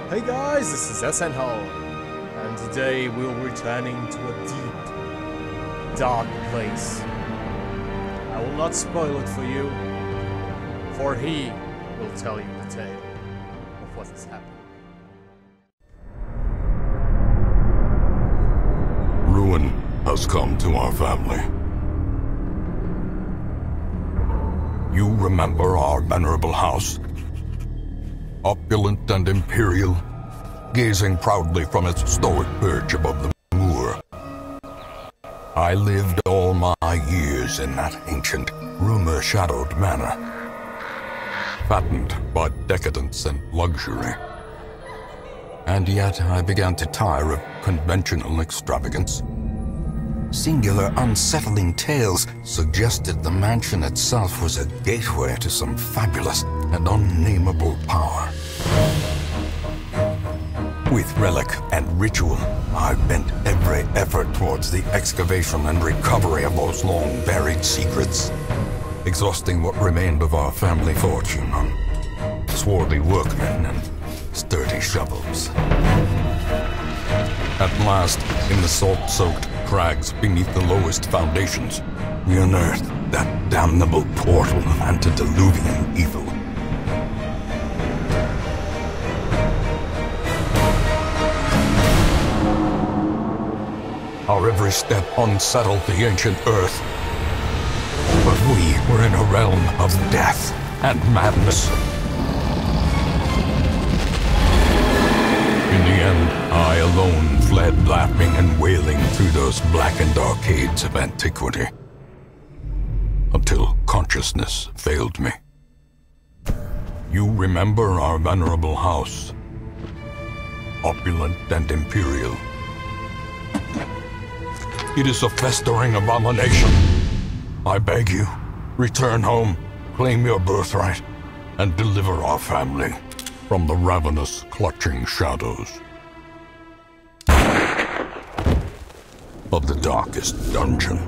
Hey guys, this is anscetral, and today we're returning to a deep, dark place. I will not spoil it for you, for he will tell you the tale of what has happened. Ruin has come to our family. You remember our venerable house? Opulent and imperial, gazing proudly from its stoic perch above the moor. I lived all my years in that ancient, rumor-shadowed manor, fattened by decadence and luxury. And yet I began to tire of conventional extravagance. Singular, unsettling tales suggested the mansion itself was a gateway to some fabulous and unnameable power. With relic and ritual, I bent every effort towards the excavation and recovery of those long-buried secrets, exhausting what remained of our family fortune on swarthy workmen and sturdy shovels. At last, in the salt-soaked crags beneath the lowest foundations, we unearthed that damnable portal antediluvian evil. Our every step unsettled the ancient earth, but we were in a realm of death and madness. In the end, I alone fled laughing and wailing through those blackened arcades of antiquity, until consciousness failed me. You remember our venerable house, opulent and imperial. It is a festering abomination. I beg you, return home, claim your birthright, and deliver our family from the ravenous, clutching shadows of the darkest dungeon.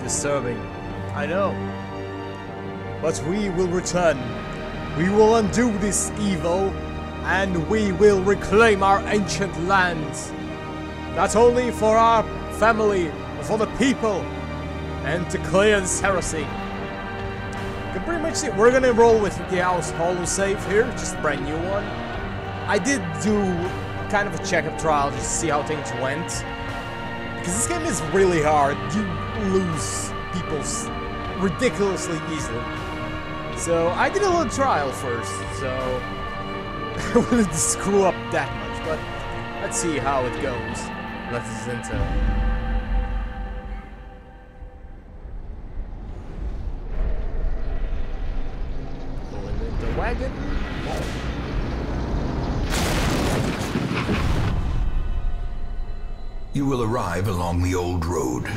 Disturbing, I know. But we will return. We will undo this evil, and we will reclaim our ancient lands. Not only for our family, but for the people, and to clear this heresy. You can pretty much see, we're gonna roll with the house holo save here, just a brand new one. I did do kind of a checkup trial just to see how things went. Because this game is really hard. You lose people's ridiculously easily. So I did a little trial first, so I wouldn't screw up that much, but let's see how it goes. Let's into pulling in the wagon. You will arrive along the old road.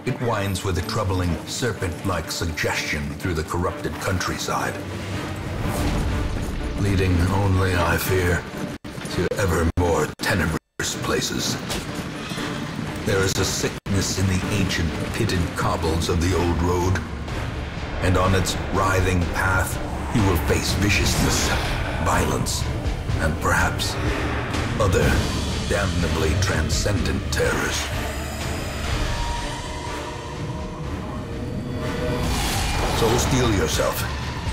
It winds with a troubling, serpent-like suggestion through the corrupted countryside, leading only, I fear, to ever more tenebrous places. There is a sickness in the ancient pitted cobbles of the old road, and on its writhing path you will face viciousness, violence, and perhaps other damnably transcendent terrors. So steel yourself,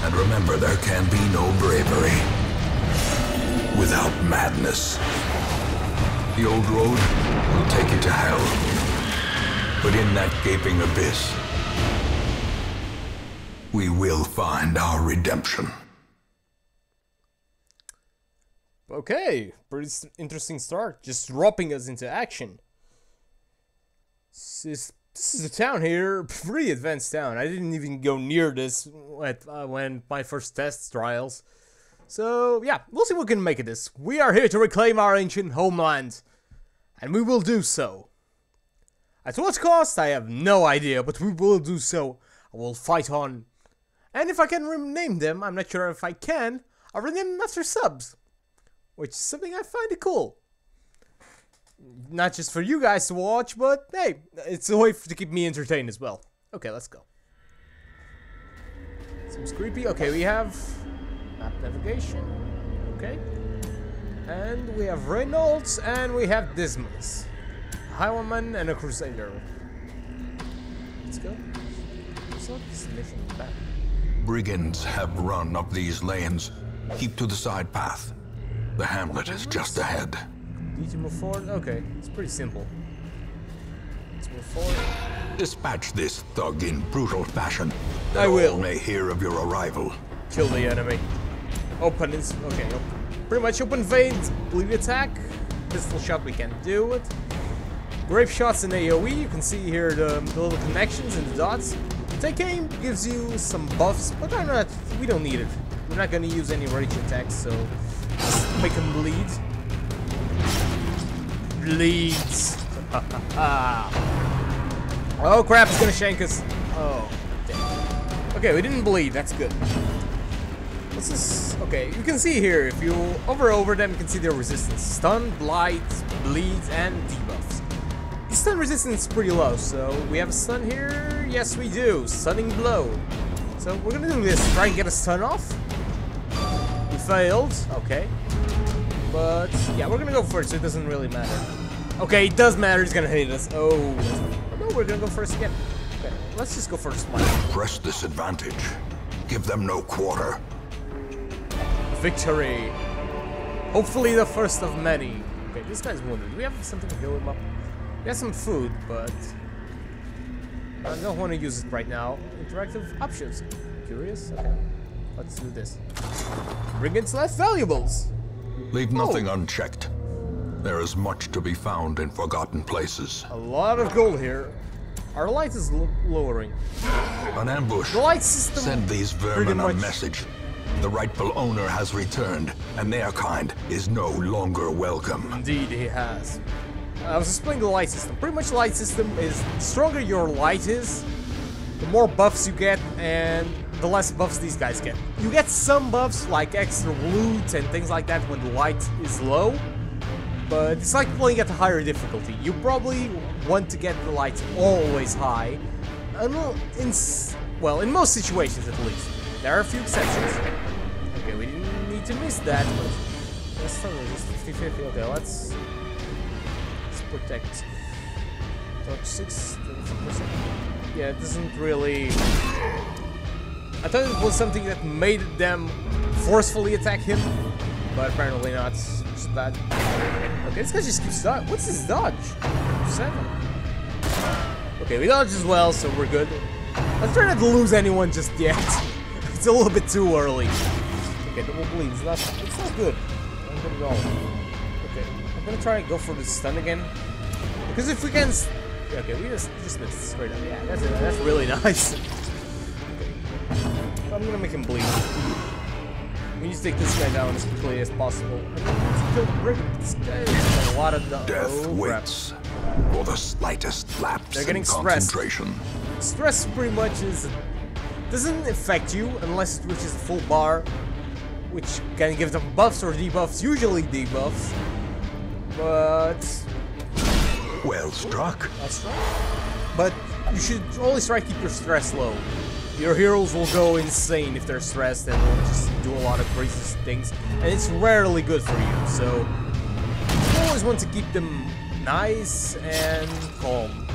and remember there can be no bravery without madness. The old road will take you to hell, but in that gaping abyss, we will find our redemption. Okay, pretty interesting start. Just dropping us into action. This is a town here, pretty advanced town. I didn't even go near this when my first test trials. So yeah, we'll see what we can make of this. We are here to reclaim our ancient homeland, and we will do so. At what cost, I have no idea, but we will do so. I will fight on. And if I can rename them, I'm not sure if I can, I'll rename them after subs, which is something I find cool. not just for you guys to watch, but hey, it's a way to keep me entertained as well. Okay, let's go. Seems creepy. Okay, we have map navigation. Okay. And we have Reynolds, and we have Dismas. A highwayman and a crusader. Let's go. What's up? Destination back. Brigands have run up these lanes. Keep to the side path. The hamlet is just ahead. Need to move forward? Okay, it's pretty simple. Let's move forward. Dispatch this thug in brutal fashion. I will. All may hear of your arrival. Kill the enemy. Open is okay. Pretty much open veins. Bleed attack. Pistol shot. We can do it. Grape shots in AOE. You can see here the little connections and the dots. Take aim gives you some buffs, but we don't need it. We're not gonna use any rage attacks, so just make him bleed. Bleeds. Oh crap, he's gonna shank us. Oh, damn. Okay, we didn't bleed, that's good. What's this? Okay, you can see here, if you hover over them, you can see their resistance. Stun, blight, bleeds, and debuffs. The stun resistance is pretty low, so we have a stun here? Yes, we do. Stunning blow. So we're gonna do this, try and get a stun off. We failed, okay. But, yeah, we're gonna go first, so it doesn't really matter. Okay, it does matter, he's gonna hit us. Oh, no, we're gonna go first again. Okay, let's just go first. Press this advantage. Give them no quarter. Victory. Hopefully the first of many. Okay, this guy's wounded. Do we have something to heal him up? We have some food, but I don't want to use it right now. Interactive options. Curious? Okay. Let's do this. Brigands less valuables. Leave nothing unchecked. There is much to be found in forgotten places. A lot of gold here. Our light is lowering. An ambush. The light system. Send these vermin a message. The rightful owner has returned, and their kind is no longer welcome. Indeed, he has. I was explaining the light system. Pretty much the light system is the stronger your light is, the more buffs you get, and the less buffs these guys get. You get some buffs like extra loot and things like that when the light is low, but it's like playing at a higher difficulty. You probably want to get the light always high, in most situations at least. There are a few exceptions. Okay, we didn't need to miss that, but let's start with this 50-50. Okay, let's protect. Touch 6, 30%. Yeah, it doesn't really. I thought it was something that made them forcefully attack him, but apparently not. It's just bad. Okay, this guy just keeps dodging. What's his dodge? 7. Okay, we dodged as well, so we're good. Let's try not to lose anyone just yet. It's a little bit too early. Okay, double bleed. It's not good. Not good at all. Okay, I'm gonna try and go for the stun again. Because if we can... Okay, we just missed straight up. Yeah, that's really nice. Okay. I'm gonna make him bleed. We need to take this guy down as quickly as possible. Kill the brigand. This guy has a lot of... Death waits for the slightest lapse in concentration. Stress pretty much doesn't affect you unless it reaches the full bar, which can give them buffs or debuffs, usually debuffs. But well struck. That's right. But you should always try to keep your stress low. Your heroes will go insane if they're stressed and will just do a lot of crazy things, and it's rarely good for you. So you always want to keep them nice and calm.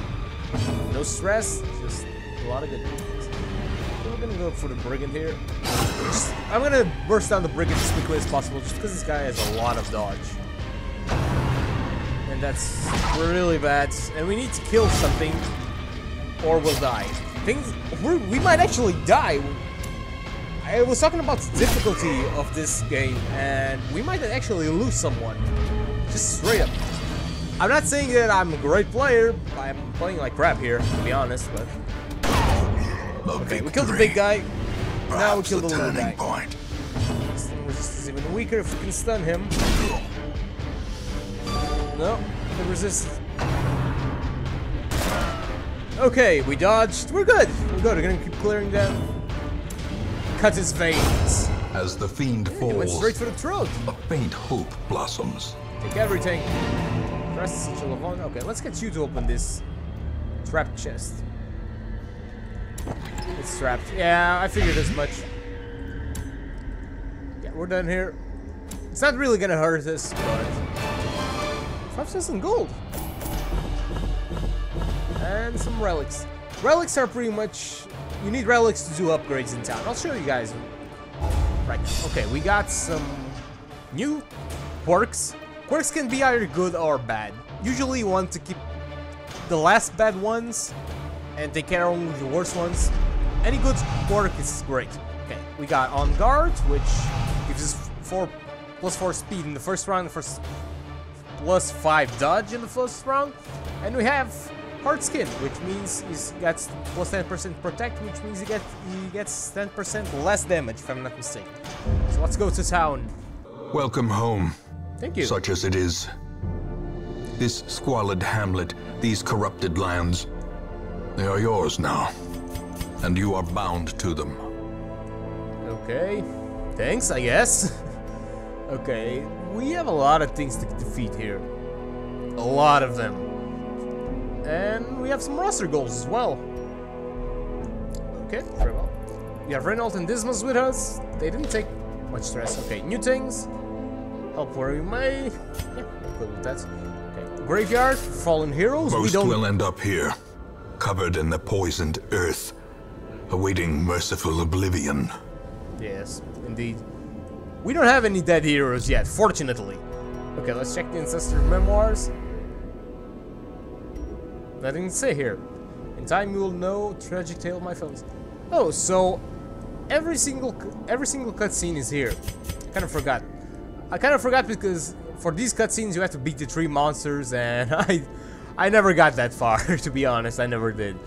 No stress, just a lot of good things. I'm gonna go for the brigand here. I'm gonna burst down the brigand as quickly as possible just because this guy has a lot of dodge. And that's really bad. And we need to kill something or we'll die. We might actually die. I was talking about the difficulty of this game and we might actually lose someone. Just straight up. I'm not saying that I'm a great player. I'm playing like crap here, to be honest, but... Okay, we killed the big guy. Now we killed the little guy. Stun resistance is even weaker if we can stun him. No, the resistance. Okay, we dodged. We're good. We're good. We're gonna keep clearing them. Cut his veins. As the fiend falls, he went straight for the throat. A faint hope blossoms. Take everything. Try Rest essential of one. Okay, let's get you to open this trapped chest. It's trapped. Yeah, I figured as much. Yeah, we're done here. It's not really gonna hurt us, but 5,000 gold. And some relics. Relics are pretty much... You need relics to do upgrades in town. I'll show you guys right now. Okay, we got some new quirks. Quirks can be either good or bad. Usually you want to keep the last bad ones and take care of only the worst ones. Any good quirk is great. Okay, we got On Guard, which gives us +4 speed in the first round, +5 dodge in the first round. And we have Hard Skin, which means he gets +10% protect, which means he gets 10% less damage, if I'm not mistaken. So let's go to town. Welcome home. Thank you. Such as it is. This squalid hamlet, these corrupted lands, they are yours now. And you are bound to them. Okay. Thanks, I guess. Okay, we have a lot of things to defeat here. A lot of them. And we have some roster goals as well. Okay, very well. We have Reynolds and Dismas with us. They didn't take much stress. Okay, new things. Help where we may. Yeah, I'm good with that. Okay, Graveyard, Fallen Heroes. Most will end up here, covered in the poisoned earth, awaiting merciful oblivion. Yes, indeed. We don't have any dead heroes yet, fortunately. Okay, let's check the Ancestor Memoirs. Nothing to say here. In time you will know tragic tale of my fellows. Oh, so every single cutscene is here. I kind of forgot because for these cutscenes you have to beat the 3 monsters, and I never got that far. To be honest, I never did.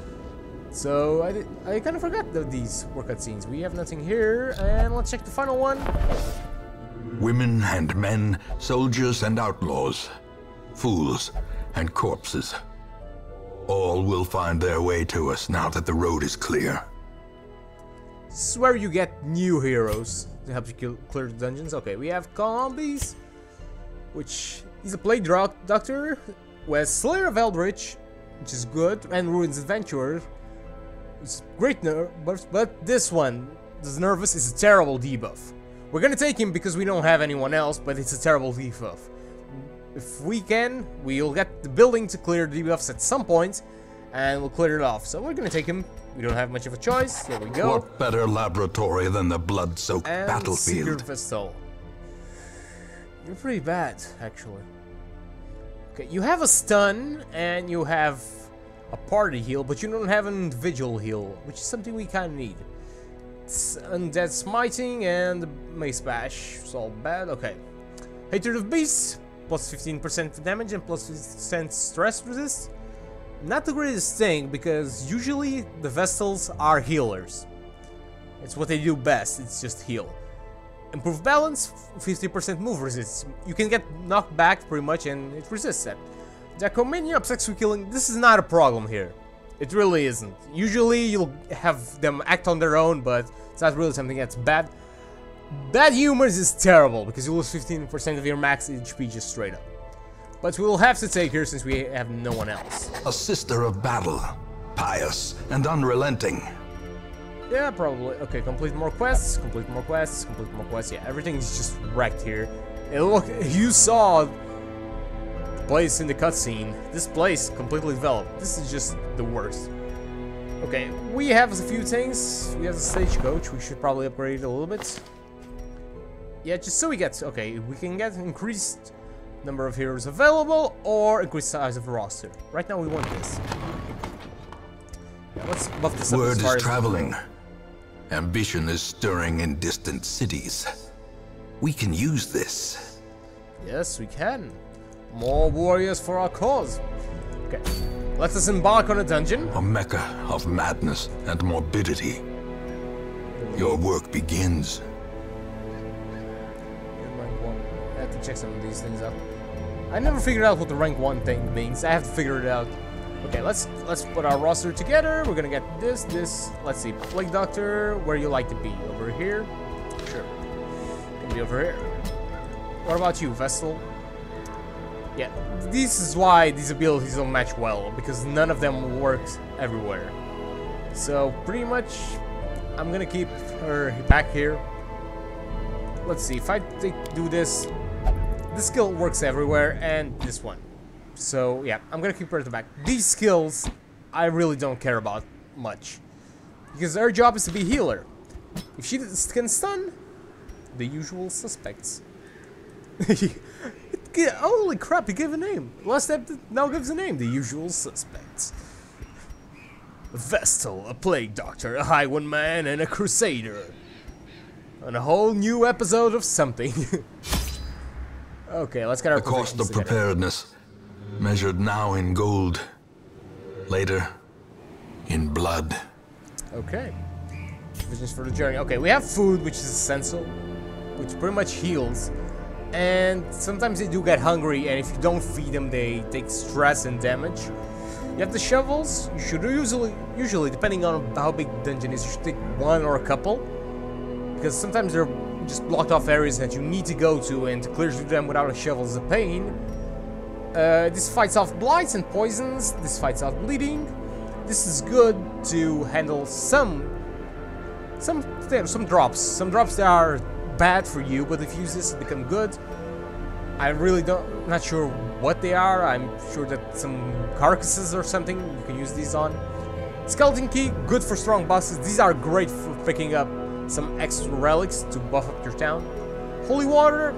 So I kind of forgot that these were cutscenes. We have nothing here, and let's check the final one. Women and men, soldiers and outlaws, fools and corpses. All will find their way to us now that the road is clear. This is where you get new heroes to help you clear the dungeons. Okay, we have Combies, which is a plague doctor. We have Slayer of Eldritch, which is good, and Ruins Adventurer. It's great nervous, but this one, this Nervous, is a terrible debuff. We're gonna take him because we don't have anyone else, but it's a terrible debuff. If we can, we'll get the building to clear the debuffs at some point, and we'll clear it off. So we're gonna take him. We don't have much of a choice. Here we go. What better laboratory than the blood-soaked battlefield? Secret Vestal. You're pretty bad, actually. Okay, you have a stun, and you have a party heal, but you don't have an individual heal, which is something we kind of need. It's Undead Smiting and Mace Bash. It's all bad. Okay. Hatred of Beasts. Plus 15% damage and plus 50% stress resist. Not the greatest thing, because usually the Vestals are healers. It's what they do best, it's just heal. Improved balance, 50% move resist. You can get knocked back pretty much and it resists that. Dracomania, obsessed with killing, this is not a problem here. It really isn't. Usually you'll have them act on their own, but it's not really something that's bad. Bad Humors is terrible, because you lose 15% of your max HP just straight up. But we'll have to take her since we have no one else. A sister of battle, pious and unrelenting. Yeah, probably. Okay, complete more quests, complete more quests, complete more quests. Yeah, everything's just wrecked here. And look, you saw the place in the cutscene. This place completely developed. This is just the worst. Okay, we have a few things. We have the stagecoach. We should probably upgrade it a little bit. Yeah, just so we get, okay, we can get increased number of heroes available or increased size of roster. Right now we want this. Yeah, let's buff this up. Word is traveling. Ambition is stirring in distant cities. We can use this. Yes, we can. More warriors for our cause. Okay, let us embark on a dungeon. A mecca of madness and morbidity. Your work begins. I have to check some of these things out. I never figured out what the rank 1 thing means. I have to figure it out. Okay, let's put our roster together. We're gonna get this. Let's see, Plague Doctor. Where you like to be? Over here? Sure. Can be over here. What about you, Vestal? Yeah, this is why these abilities don't match well, because none of them works everywhere. So pretty much, I'm gonna keep her back here. Let's see, if I do this skill works everywhere, and this one. So yeah, I'm gonna keep her at the back. These skills, I really don't care about much, because her job is to be healer. If she can stun, the usual suspects. Holy crap, he gave a name. Last step now gives a name. The usual suspects. A Vestal, a plague doctor, a highwayman, and a crusader. On a whole new episode of something. Okay, let's get our The cost of together. preparedness, measured now in gold, later in blood. Okay. Visions for the journey. Okay, we have food, which is essential, which pretty much heals. And sometimes they do get hungry, and if you don't feed them, they take stress and damage. You have the shovels. You should usually, depending on how big the dungeon is, you should take one or a couple, because sometimes they're just blocked off areas that you need to go to, and to clear through them without a shovel is a pain. This fights off blights and poisons. This fights off bleeding. This is good to handle some drops. Some drops that are bad for you, but if you use this, it become good. I really not sure what they are. I'm sure that some carcasses or something you can use these on. Skeleton key, good for strong bosses. These are great for picking up some extra relics to buff up your town. Holy water,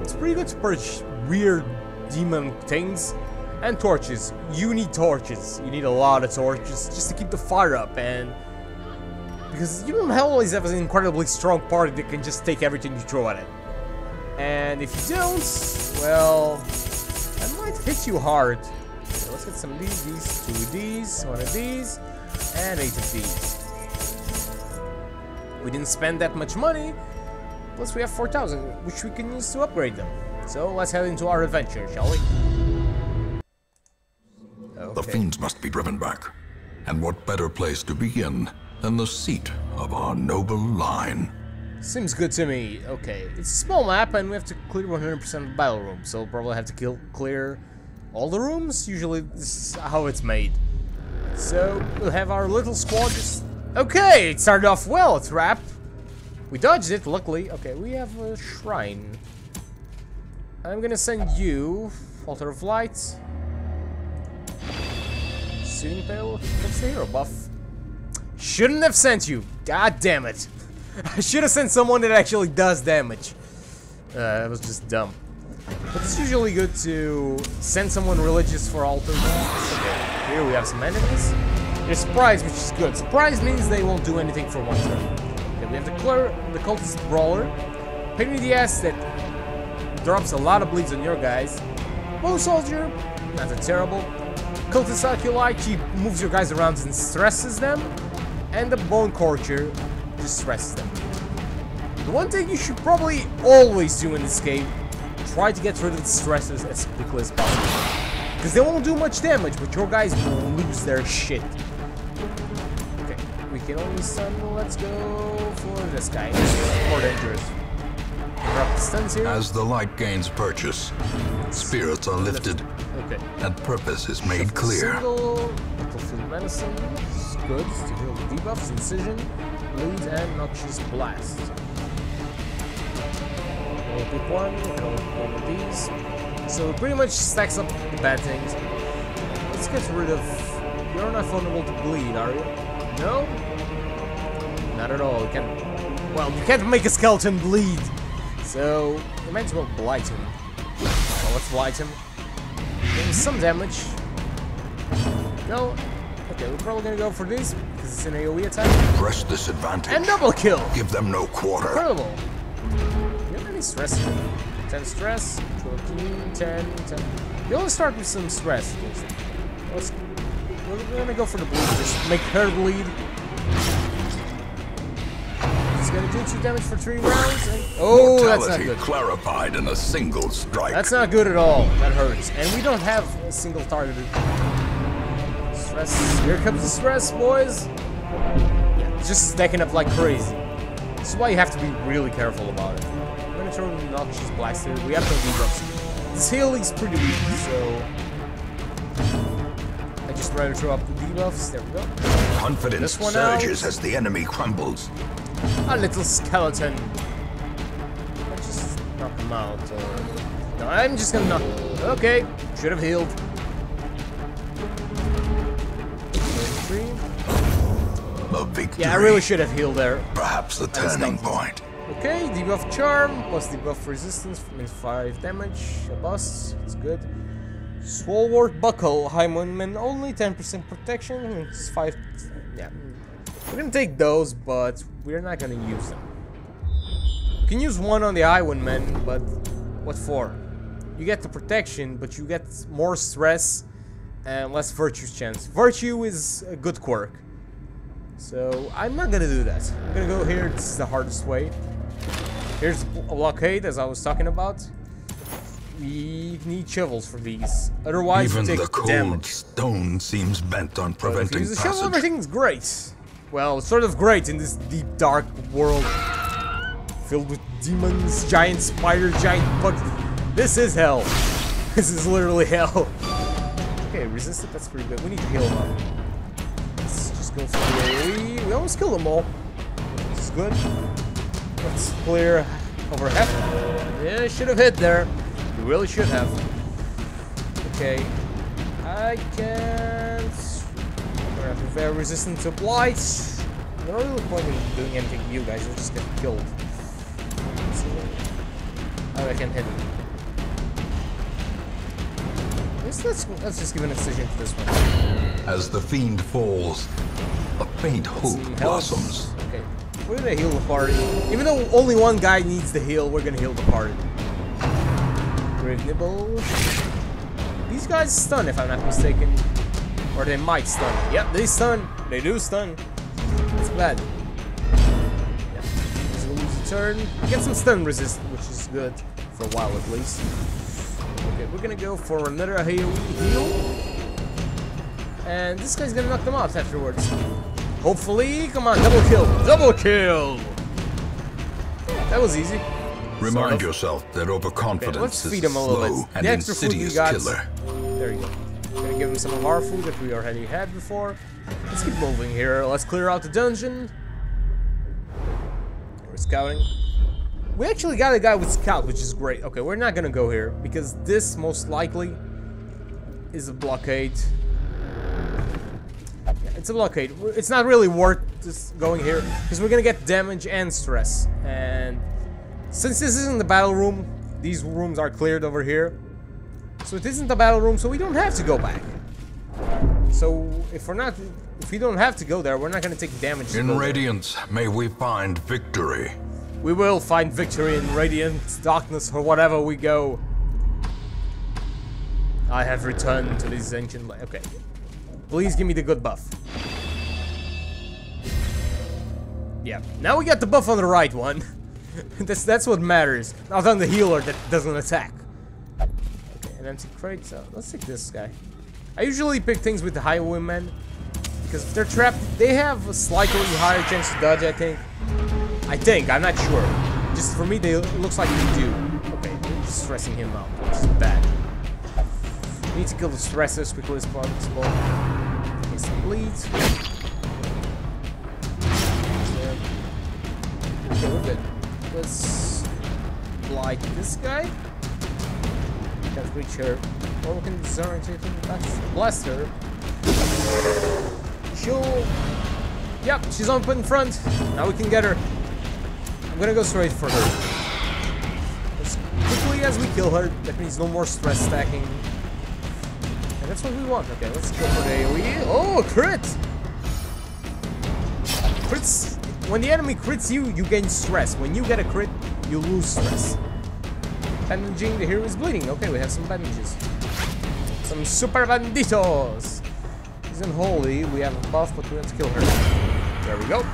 it's pretty good to purge weird demon things. And torches. You need torches. You need a lot of torches just to keep the fire up, and because you don't always have an incredibly strong party that can just take everything you throw at it. And if you don't, well, that might hit you hard. So let's get some of these, 2 of these, 1 of these, and 8 of these. We didn't spend that much money, plus we have 4,000, which we can use to upgrade them. So let's head into our adventure, shall we? Okay. The fiends must be driven back. And what better place to begin than the seat of our noble line? Seems good to me. Okay, it's a small map and we have to clear 100% of the battle room, so we'll probably have to clear all the rooms. Usually this is how it's made. So we'll have our little squad just... Okay, it started off well, a trap. We dodged it, luckily. Okay, we have a shrine. I'm gonna send you Altar of Light. Soothing Pale, what's the hero buff? Shouldn't have sent you. God damn it. I should have sent someone that actually does damage. That was just dumb. But it's usually good to send someone religious for altar. Okay, here we have some enemies. They're surprised, which is good. Surprise means they won't do anything for 1 turn. Okay, we have the cultist brawler. Pain in the ass that drops a lot of bleeds on your guys. Bow soldier, not that terrible. Cultist Acolyte, she moves your guys around and stresses them. And the Bone Corcher just stresses them. The one thing you should probably always do in this game, try to get rid of the stressors as quickly as possible. Because they won't do much damage, but your guys will lose their shit. Okay, we can only stun. Let's go for this guy. He's more dangerous. Drop the stuns here. As the light gains purchase, spirits are lifted, okay. and purpose is made clear. Battlefield Medicine. It's good to heal the debuffs, Incision, Bleed, and Noxious Blast. We'll pick one, one of these. So it pretty much stacks up the bad things. Let's get rid of... You're not vulnerable to bleed, are you? No? Not at all. You can't... Well, you can't make a skeleton bleed. So, you might as well blight him. Well, let's blight him. Doing some damage. No. Okay, we're probably gonna go for this, because it's an AoE attack. Press this advantage. And double kill! Give them no quarter. Incredible! Do you have any stress? 10 stress, 14, 10, 10. You always start with some stress. We're gonna go for the bleed, just make her bleed. It's gonna do 2 damage for 3 rounds. And oh, that's not good. Clarified in a single strike. That's not good at all. That hurts. And we don't have a single targeted. Stress. Here comes the stress, boys. Yeah, it's just stacking up like crazy. This is why you have to be really careful about it. I'm gonna throw Noxious Blast here. We have no debuffs. This heal is pretty weak, so I just rather throw up the debuffs. There we go. Confidence surges as the enemy crumbles. A little skeleton. Let's just knock him out. No, I'm just gonna knock. Okay, should have healed. A victory. Yeah, I really should have healed there. Perhaps the turning point. Okay, debuff charm plus debuff resistance means 5 damage. A boss, it's good. Stalwart buckle, high movement, only 10% protection, means 5. Yeah, we're gonna take those, but we're not gonna use them. You can use one on the Highwayman, but what for? You get the protection, but you get more stress and less virtue's chance. Virtue is a good quirk. So, I'm not gonna do that. I'm gonna go here, this is the hardest way. Here's a blockade, as I was talking about. We need shovels for these. Otherwise, even we take the cold damage. stone seems bent on preventing Use the passage. shovel, everything's great. Well, sort of great in this deep, dark world. Filled with demons, giant spiders, giant bugs. This is hell. This is literally hell. Okay, resisted, that's pretty good. We need to heal them up. Let's just go for the AoE. We almost killed them all. This is good. Let's clear over half. Yeah, should have hit there. You really should have. Okay. I can't. We're very resistant to blight. No real point in doing anything to you guys. You'll just get killed. So, I can hit him. Let's just give an incision to this one. As the fiend falls, a faint hope blossoms. Okay, we're gonna heal the party. Even though only one guy needs the heal, we're gonna heal the party. Grave Nibble. These guys stun, if I'm not mistaken. Or they might stun. Yep, they stun. They do stun. It's bad. Yeah. So we'll lose a turn. Get some stun resist, which is good. For a while at least. Okay, we're gonna go for another heal. And this guy's gonna knock them out afterwards. Hopefully, come on, double kill. Double kill! That was easy. Remind yourself that overconfidence let's is feed him a little slow bit. and The extra food we insidious got. killer. There you go. Gonna give him some of our food that we already had before. Let's keep moving here. Let's clear out the dungeon. We're scouting. We actually got a guy with scout, which is great. Okay, we're not gonna go here because this most likely is a blockade. Yeah, it's a blockade. It's not really worth just going here because we're gonna get damage and stress. And since this isn't the battle room, these rooms are cleared over here. So it isn't the battle room, so we don't have to go back. So if we don't have to go there, we're not gonna take damage. In Radiance, may we find victory. We will find victory in Radiant Darkness or whatever we go. I have returned to this ancient land. Okay. Please give me the good buff. Yeah. Now we got the buff on the right one. that's what matters. Not on the healer that doesn't attack. Okay, an empty crate. So let's take this guy. I usually pick things with the Highwaymen because if they're trapped, they have a slightly higher chance to dodge, I think. I'm not sure. Just for me, it looks like they do. Okay, we're just stressing him out, which is bad. We need to kill the stress as quickly as possible. Get some bleeds. Okay, we're good. Let's blight this guy. Can't reach her. Or we can disorientate him. That's Blaster. She'll. Yep, she's on in front. Now we can get her. I'm gonna go straight for her. As quickly as we kill her, that means no more stress stacking. And that's what we want. Okay, let's go for the AoE. Oh, crit! Crits. When the enemy crits you, you gain stress. When you get a crit, you lose stress. Bandaging, the hero is bleeding. Okay, we have some bandages. Some super banditos. She's unholy. We have a buff, but we have to kill her. There we go.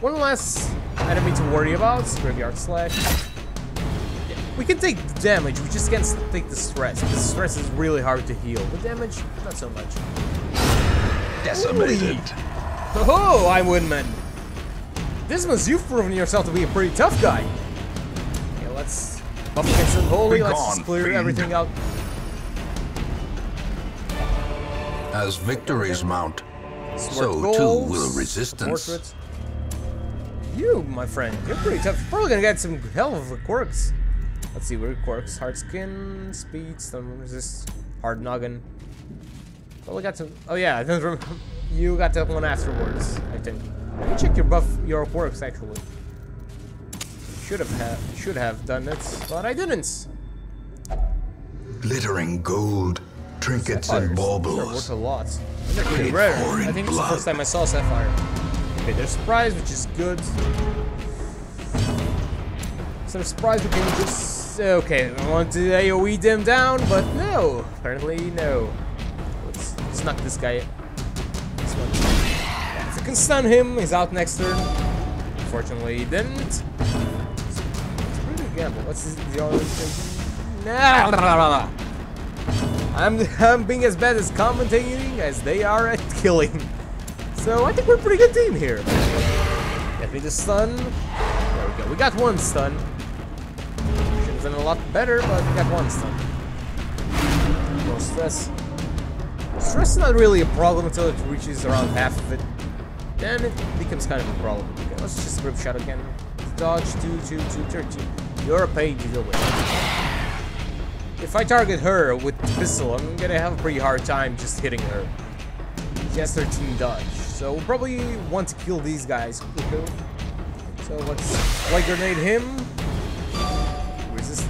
One less enemy to worry about. Graveyard Slash. Yeah, we can take the damage, we just can't take the stress. The stress is really hard to heal. The damage, not so much. Decimated. Oh, I'm Windman. Dismas, you've proven yourself to be a pretty tough guy. Okay, let's Buff against Unholy, let's Begone, just clear fiend. everything out. As victories mount, Smart so goals, too will resistance. portraits. You, my friend, you're pretty tough. You're probably gonna get some hell of quirks. Let's see, what are quirks? Hard skin, speed, stun resist, hard noggin. Probably got some. Oh yeah, I don't remember. You got that one afterwards, I think. Let me check your quirks actually. Should have done it, but I didn't. Glittering gold, trinkets and They're baubles. worth a lot. And they're pretty rare. I think it's the first time I saw Sapphire. Okay, there's surprise, which is good. So surprise, we can just... Okay, I want to AoE them down, but no. Apparently, no. Let's knock this guy. This one. If we can stun him, he's out next turn. Unfortunately, he didn't. It's a pretty good gamble. What's the other thing? Nah. I'm being as bad as commentating as they are at killing. So I think we're a pretty good team here. Get me the stun. There we go. We got one stun. Should have done a lot better, but we got one stun. No stress. Stress is not really a problem until it reaches around half of it. Then it becomes kind of a problem. Okay, let's just grip shot again. Dodge 13. You're a pain to deal with. If I target her with the pistol, I'm gonna have a pretty hard time just hitting her. She has 13 dodge, so we'll probably want to kill these guys quicker. So let's light grenade him. Resist.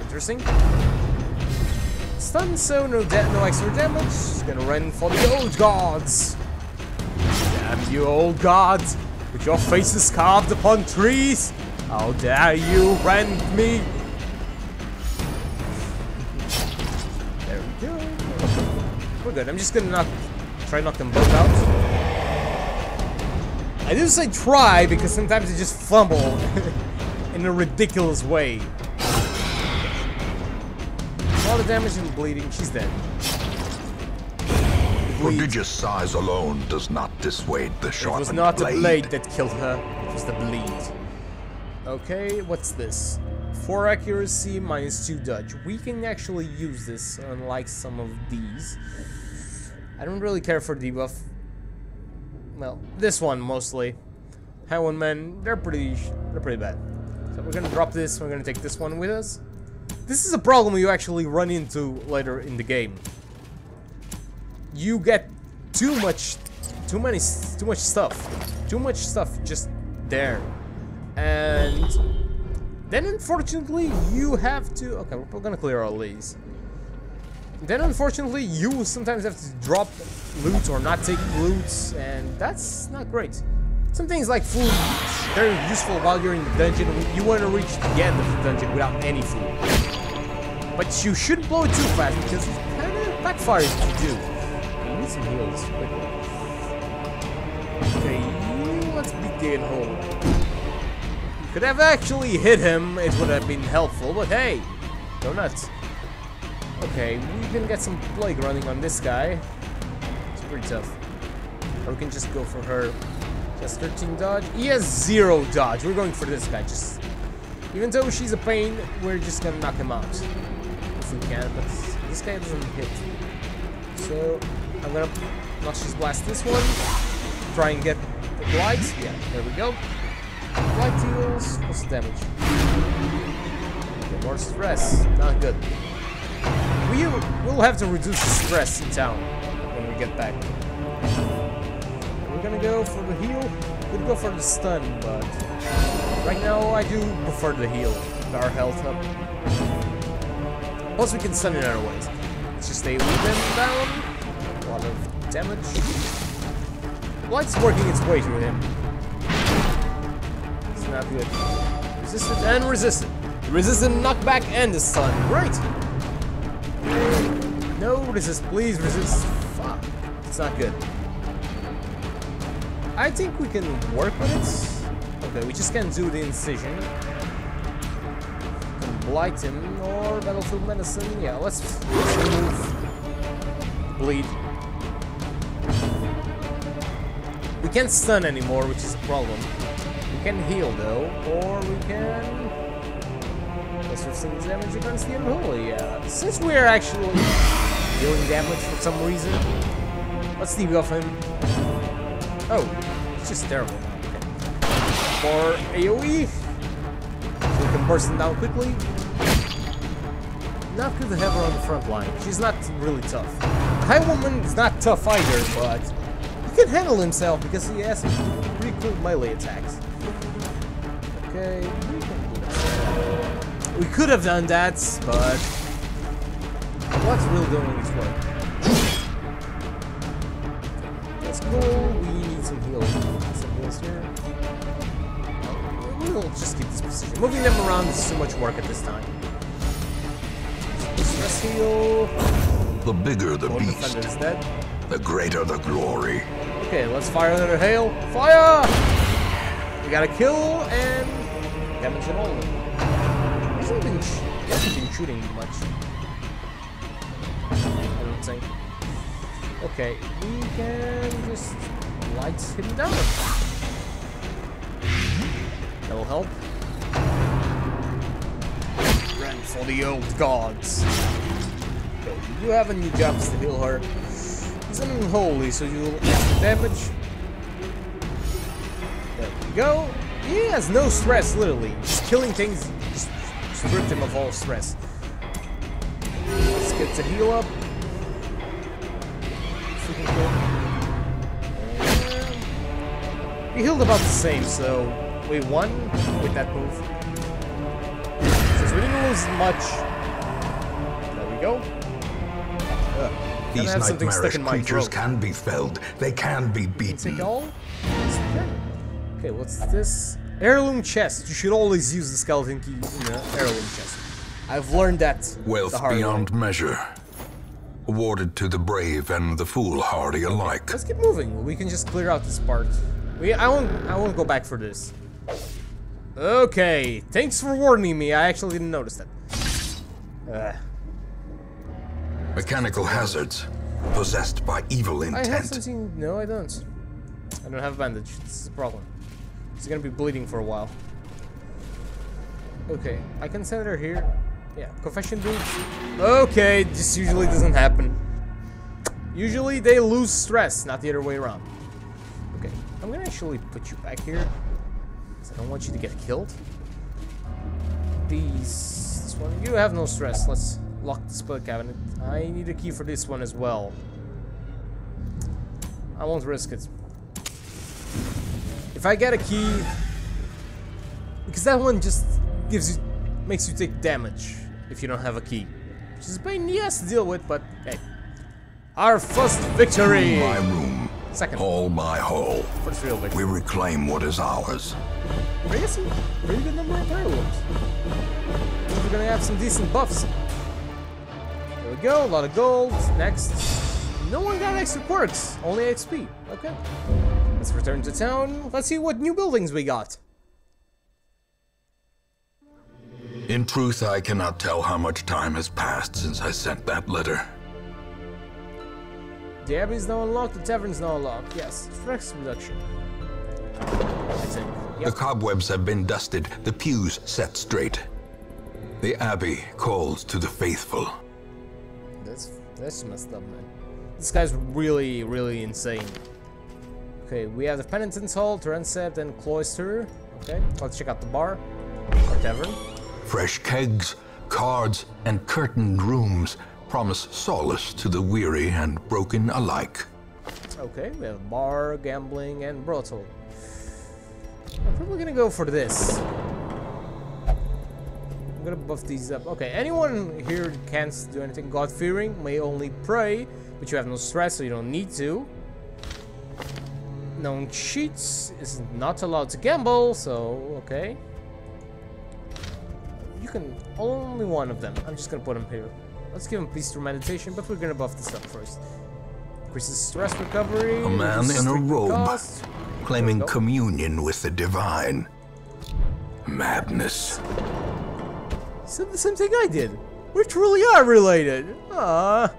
Interesting. Stun, so no extra damage. He's gonna run for the old gods. Damn you, old gods, with your faces carved upon trees. How dare you rend me? We're good. I'm just gonna try to knock them both out. I do say try because sometimes they just fumble in a ridiculous way. A lot of damage and bleeding. She's dead. Prodigious size alone does not dissuade the sharpened It was not blade. the blade that killed her. It was the bleed. Okay, what's this? 4 accuracy, -2 dodge. We can actually use this, unlike some of these. I don't really care for debuff. Well, this one mostly. Highwaymen, man, they're pretty bad. So we're gonna drop this. We're gonna take this one with us. This is a problem you actually run into later in the game. You get too much stuff just there, and then unfortunately you have to. Okay, we're gonna clear all these. Then unfortunately you sometimes have to drop loot or not take loot, and that's not great. Some things like food, they're useful while you're in the dungeon. You want to reach the end of the dungeon without any food. But you shouldn't blow it too fast because it kind of backfires if you do. You need some heals quickly. Okay, let's begin home. You could have actually hit him, it would have been helpful, but hey, go nuts. Okay, we can get some plague running on this guy. It's pretty tough. Or we can just go for her. Just 13 dodge. He has 0 dodge. We're going for this guy. Just, even though she's a pain, we're just gonna knock him out if we can. But this guy doesn't hit. So I'm gonna Noxious Blast this one. Try and get the blight. Yeah, there we go. Blight deals. What's the damage? Okay, more stress. Not good. We'll have to reduce the stress in town when we get back. We're gonna go for the heal. Could go for the stun, but right now I do prefer the heal. Our health up. Plus we can stun in other ways. Let's just stay with them down. A lot of damage. Light's working its way through him. It's not good. Resisted and resisted. Resisted knockback and the stun. Great. No, resist, please resist. Fuck. It's not good. I think we can work with it. Okay, we just can't do the incision. We can blight him or battlefield medicine. Yeah, let's remove bleed. We can't stun anymore, which is a problem. We can heal though, or we can Plus 15 damage against the unholy. Yeah. Since we're actually dealing damage for some reason, let's debuff him. Oh, it's just terrible. Okay. For AoE, so we can burst him down quickly. Not good to have her on the front line. She's not really tough. High Woman is not tough either, but he can handle himself because he has some pretty cool melee attacks. Okay, we could have done that, but what's really doing this work? That's cool. We need some heals. Some heals here. We'll just keep this position. Moving them around is too much work at this time. Stress heal. The bigger the One beast, defender is dead. the greater the glory. Okay, let's fire another hail. Fire! We got a kill and damage it all. He hasn't been shooting much. I don't think. Okay, we can just light him down. That will help. Run for the old gods. Okay, you do have any jobs to heal her. He's unholy, so you'll get the damage. There we go. He has no stress, literally. Just killing things just stripped him of all stress. Let's get the heal up. We healed about the same, so we won with that move. Since we didn't lose much. There we go. These nightmarish creatures can be felled. They can be beaten. Take all? Okay, what's this? Heirloom chest. You should always use the skeleton key in the heirloom chest. I've learned that. Wealth beyond measure. Awarded to the brave and the foolhardy alike. Let's keep moving. We can just clear out this part. I won't go back for this. Okay, thanks for warning me. I actually didn't notice that. Mechanical hazards. Possessed by evil intent. I have something. No, I don't. I don't have a bandage. This is a problem. She's gonna be bleeding for a while. Okay, I can send her here. Yeah, confession boots. Okay, this usually doesn't happen. Usually they lose stress, not the other way around. Okay, I'm gonna actually put you back here, because I don't want you to get killed. This one, you have no stress. Let's lock the spell cabinet. I need a key for this one as well. I won't risk it. If I get a key, because that one just makes you take damage if you don't have a key, which is a pain, yes, to deal with, but hey. Our first victory! Room by room, second. Hall by hall, First real victory. we reclaim what is ours. Pretty good number of heirlooms. We're gonna have some decent buffs. There we go, a lot of gold. Next. No one got extra quirks, only XP. Okay. Let's return to town. Let's see what new buildings we got. In truth, I cannot tell how much time has passed since I sent that letter. The abbey is now unlocked, the tavern is now unlocked. Yes, stress reduction. That's it. Yep. The cobwebs have been dusted, the pews set straight. The abbey calls to the faithful. That's messed up, man. This guy's really, really insane. Okay, we have the Penitence Hall, Transept, and Cloister. Okay, let's check out the bar or tavern. Fresh kegs, cards, and curtained rooms promise solace to the weary and broken alike. Okay, we have a bar, gambling, and brothel. I'm probably gonna go for this. I'm gonna buff these up. Okay, anyone here can't do anything God-fearing, may only pray, but you have no stress, so you don't need to. Known cheats is not allowed to gamble, so okay. You can only one of them. I'm just gonna put him here. Let's give him peace through meditation, but we're gonna buff this up first. Increases stress recovery. A man in a robe, claiming communion with the divine. Madness. He said the same thing I did. We truly are related. Ah.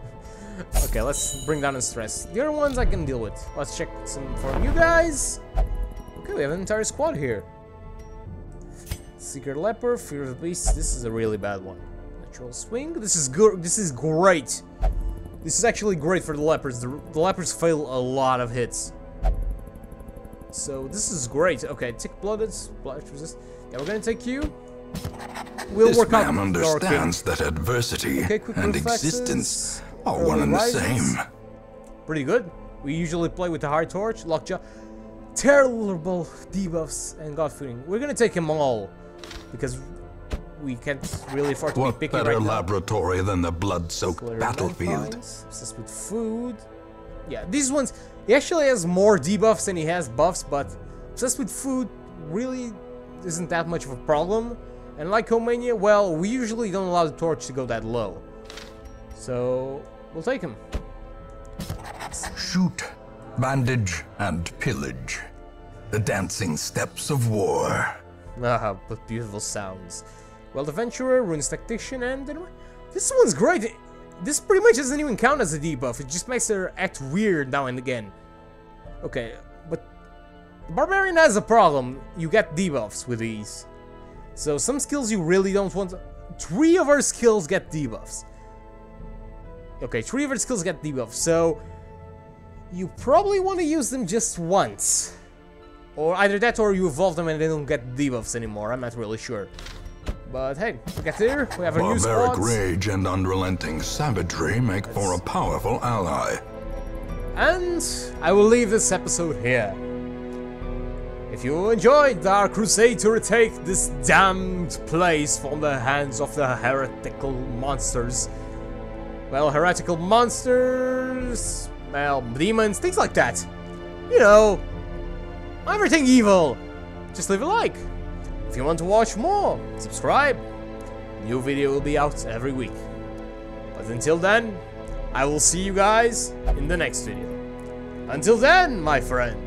Okay, let's bring down the stress. The other ones I can deal with. Let's check some for you guys. Okay, we have an entire squad here. Secret Leper, Fear of the Beast. This is a really bad one. Natural Swing. This is good. This is great. This is actually great for the lepers. The lepers fail a lot of hits. So this is great. Okay, tick-blooded, blast resist. Yeah, we're gonna take you. We'll work out. This man understands that adversity and existence are one and the same. Pretty good. We usually play with the high torch, lockjaw, terrible debuffs, and godfeeding. We're gonna take them all because we can't really afford to be picky right now. What better laboratory than the blood-soaked battlefield? Obsessed with food. Yeah, these ones, he actually has more debuffs than he has buffs, but obsessed with food really isn't that much of a problem. And like Comania, well, we usually don't allow the torch to go that low. So, we'll take him. Shoot, bandage, and pillage. The dancing steps of war. Ah, but beautiful sounds. Well, Adventurer, Runes Tactician, and this one's great. This pretty much doesn't even count as a debuff. It just makes her act weird now and again. Okay, but Barbarian has a problem. You get debuffs with these. So some skills you really don't want. 3 of our skills get debuffs. Okay, 3 of our skills get debuffs. So you probably want to use them just once. Or either that or you evolve them and they don't get debuffs anymore. I'm not really sure. But hey, we got here. We have a new spot. Barbaric rage and unrelenting savagery make for a powerful ally. And I will leave this episode here. If you enjoyed our crusade to retake this damned place from the hands of the heretical monsters. Well, heretical monsters, well, demons, things like that. You know, everything evil. Just leave a like. If you want to watch more, subscribe. New video will be out every week. But until then, I will see you guys in the next video. Until then, my friend.